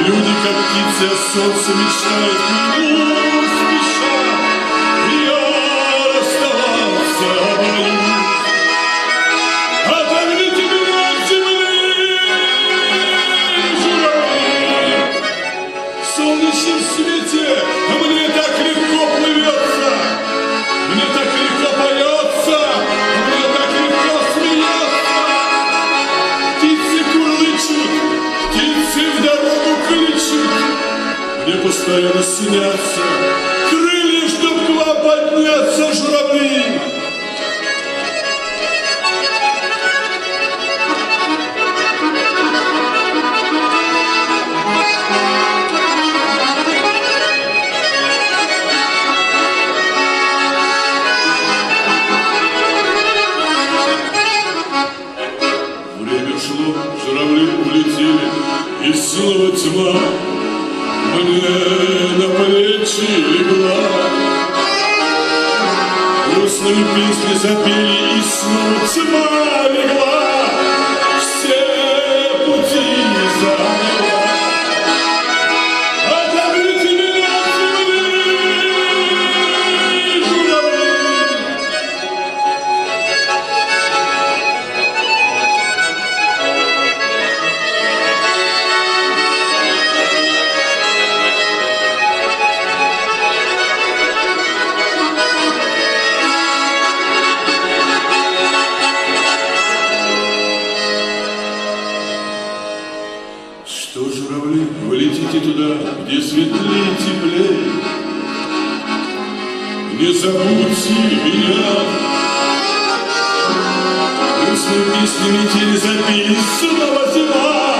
Люди, как птицы, о солнце мечтают, минут спешат, и я расставаться боюсь. Оторвите меня от земли, журавли! В солнечном свете мне так легко плывется, мне так легко поется, мне так легко смеется. Птицы курлычут, птицы в дорогу кличут, мне постоянно снятся крылья, чтоб к вам подняться, журавли. Время шло, журавли улетели, и снова тьма мне на плечи легла. Грустные песни запели, и снова тьма легла, все пути заняла. Оторвите меня от земли, журавли! Что, журавли, вы летите туда, где светлее, теплее? Не забудьте меня. Грустные песни метели запели, снова зима.